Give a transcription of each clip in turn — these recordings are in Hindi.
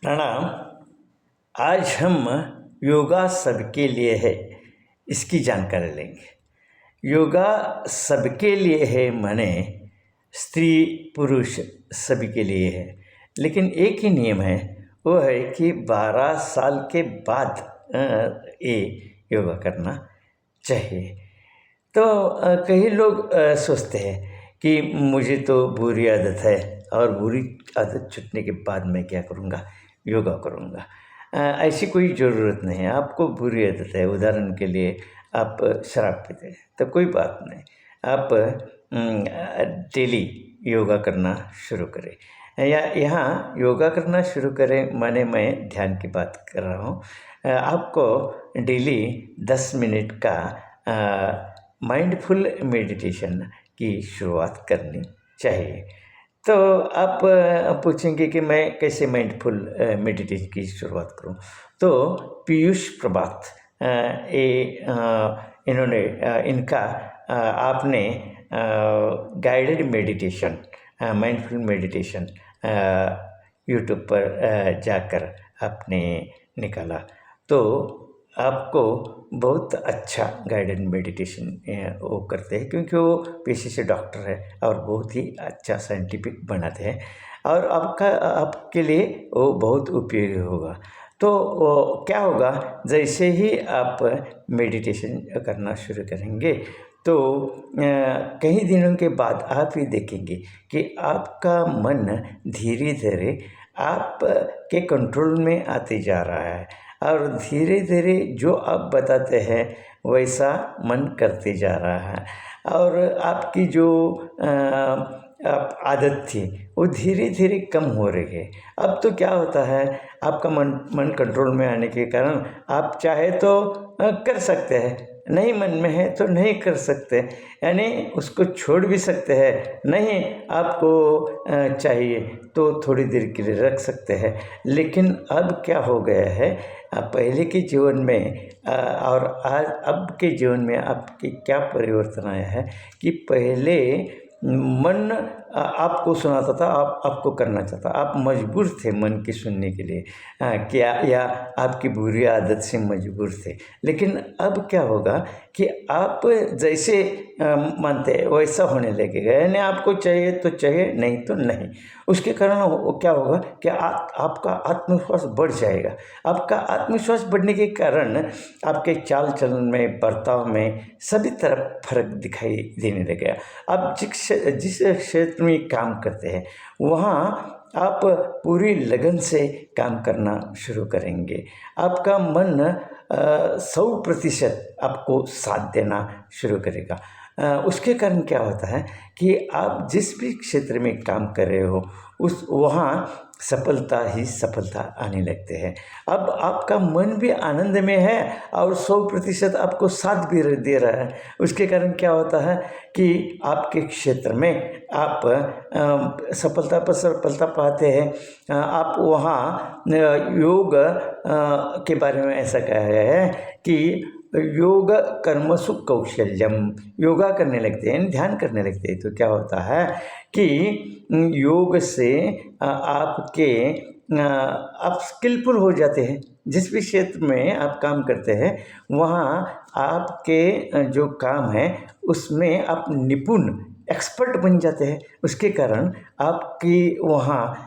प्रणाम। आज हम योगा सबके लिए है इसकी जानकारी लेंगे। योगा सबके लिए है माने स्त्री पुरुष सभी के लिए है, लेकिन एक ही नियम है, वो है कि 12 साल के बाद ये योगा करना चाहिए। तो कई लोग सोचते हैं कि मुझे तो बुरी आदत है और बुरी आदत छूटने के बाद मैं क्या करूँगा, योगा करूँगा। ऐसी कोई ज़रूरत नहीं है। आपको बुरी आदत है, उदाहरण के लिए आप शराब पीते हैं, तो कोई बात नहीं, आप डेली योगा करना शुरू करें। या यहाँ योगा करना शुरू करें माने मैं ध्यान की बात कर रहा हूँ। आपको डेली 10 मिनट का माइंडफुल मेडिटेशन की शुरुआत करनी चाहिए। तो आप पूछेंगे कि मैं कैसे माइंडफुल मेडिटेशन की शुरुआत करूं? तो पीयूष प्रभात इन्होंने इनका आपने guided meditation mindful meditation YouTube पर जाकर आपने निकाला, तो आपको बहुत अच्छा गाइडेड मेडिटेशन वो करते हैं, क्योंकि वो पेशे से डॉक्टर है और बहुत ही अच्छा साइंटिफिक बनाते हैं और आपके लिए वो बहुत उपयोगी होगा। तो क्या होगा, जैसे ही आप मेडिटेशन करना शुरू करेंगे तो कई दिनों के बाद आप ही देखेंगे कि आपका मन धीरे धीरे आप के कंट्रोल में आते जा रहा है और धीरे धीरे जो आप बताते हैं वैसा मन करते जा रहा है और आपकी जो आदत थी वो धीरे धीरे कम हो रही है। अब तो क्या होता है, आपका मन कंट्रोल में आने के कारण आप चाहे तो कर सकते हैं, नहीं मन में है तो नहीं कर सकते, यानी उसको छोड़ भी सकते हैं, नहीं आपको चाहिए तो थोड़ी देर के लिए रख सकते हैं। लेकिन अब क्या हो गया है, पहले के जीवन में और आज अब के जीवन में आपके क्या परिवर्तन आया है कि पहले मन आपको सुनाता था, आपको करना चाहता, आप मजबूर थे मन की सुनने के लिए, क्या या आपकी बुरी आदत से मजबूर थे। लेकिन अब क्या होगा कि आप जैसे मानते हैं वैसा होने लगेगा, यानी आपको चाहिए तो चाहिए, नहीं तो नहीं। उसके कारण वो क्या होगा कि आपका आत्मविश्वास बढ़ जाएगा। आपका आत्मविश्वास बढ़ने के कारण आपके चाल चलन में, बर्ताव में सभी तरफ फर्क दिखाई देने लगेगा। आप जिस क्षेत्र में काम करते हैं वहाँ आप पूरी लगन से काम करना शुरू करेंगे। आपका मन 100% आपको साथ देना शुरू करेगा। उसके कारण क्या होता है कि आप जिस भी क्षेत्र में काम कर रहे हो वहाँ सफलता ही सफलता आने लगते हैं। अब आपका मन भी आनंद में है और 100% आपको साथ भी दे रहा है। उसके कारण क्या होता है कि आपके क्षेत्र में आप सफलता पर सफलता पाते हैं। आप वहाँ योग के बारे में ऐसा कहा गया है कि योग कर्मसु कौशल्यम, योगा करने लगते हैं, ध्यान करने लगते हैं तो क्या होता है कि योग से आप स्किलफुल हो जाते हैं। जिस भी क्षेत्र में आप काम करते हैं वहाँ आपके जो काम है उसमें आप निपुण एक्सपर्ट बन जाते हैं। उसके कारण आपकी वहाँ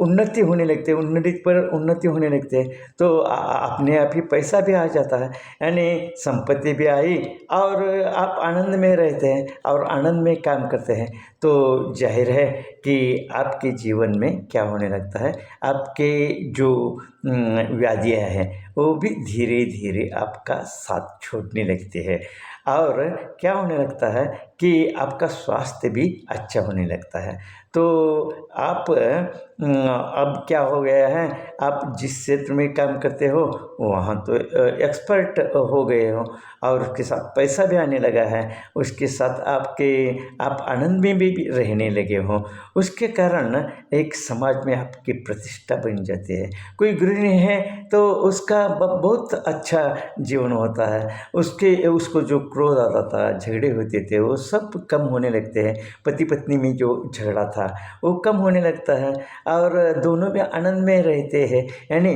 उन्नति होने लगते हैं, उन्नति पर उन्नति होने लगते हैं, तो अपने आप ही पैसा भी आ जाता है, यानी संपत्ति भी आई और आप आनंद में रहते हैं और आनंद में काम करते हैं। तो जाहिर है कि आपके जीवन में क्या होने लगता है, आपके जो व्याधियाँ हैं वो भी धीरे धीरे आपका साथ छोड़ने लगते हैं और क्या होने लगता है कि आपका स्वास्थ्य भी अच्छा होने लगता है। तो आप अब क्या हो गया है, आप जिस क्षेत्र में काम करते हो वहाँ तो एक्सपर्ट हो गए हो और उसके साथ पैसा भी आने लगा है, उसके साथ आप आनंद में भी रहने लगे हो। उसके कारण एक समाज में आपकी प्रतिष्ठा बन जाती है। कोई गृहिणी है तो उसका बहुत अच्छा जीवन होता है, उसको जो क्रोध आता था, झगड़े होते थे, वो सब कम होने लगते हैं। पति पत्नी में जो झगड़ा था था वो कम होने लगता है और दोनों भी आनंद में रहते हैं। यानी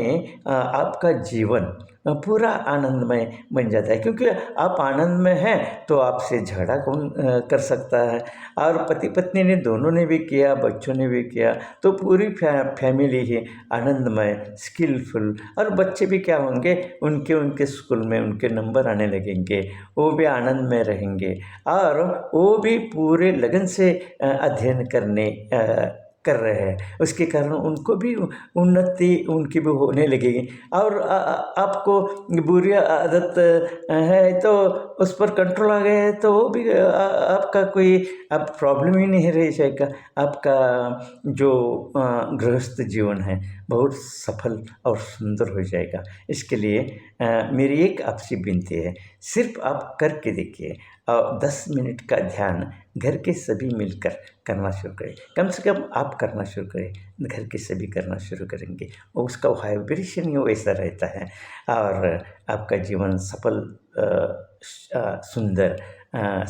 आपका जीवन पूरा आनंदमय बन जाता है, क्योंकि आप आनंद में हैं तो आपसे झगड़ा कौन कर सकता है। और पति पत्नी ने दोनों ने भी किया, बच्चों ने भी किया, तो पूरी फैमिली ही आनंदमय, स्किलफुल। और बच्चे भी क्या होंगे, उनके उनके स्कूल में उनके नंबर आने लगेंगे, वो भी आनंद में रहेंगे और वो भी पूरे लगन से अध्ययन कर रहे हैं। उसके कारण उनको भी उन्नति उनकी भी होने लगेगी। और आपको बुरी आदत है तो उस पर कंट्रोल आ गया है तो वो भी आपका कोई अब प्रॉब्लम ही नहीं रह जाएगा। आपका जो गृहस्थ जीवन है बहुत सफल और सुंदर हो जाएगा। इसके लिए मेरी एक आपसे विनती है, सिर्फ आप करके देखिए और 10 मिनट का ध्यान घर के सभी मिलकर करना शुरू करें। कम से कम आप करना शुरू करें, घर के सभी करना शुरू करेंगे और उसका वाइब्रेशन ही वैसा रहता है और आपका जीवन सफल सुंदर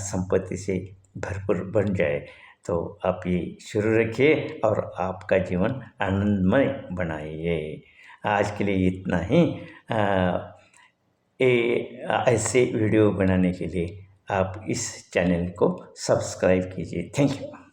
संपत्ति से भरपूर बन जाए। तो आप ये शुरू रखिए और आपका जीवन आनंदमय बनाइए। आज के लिए इतना ही। ऐसे वीडियो बनाने के लिए आप इस चैनल को सब्सक्राइब कीजिए। Thank you.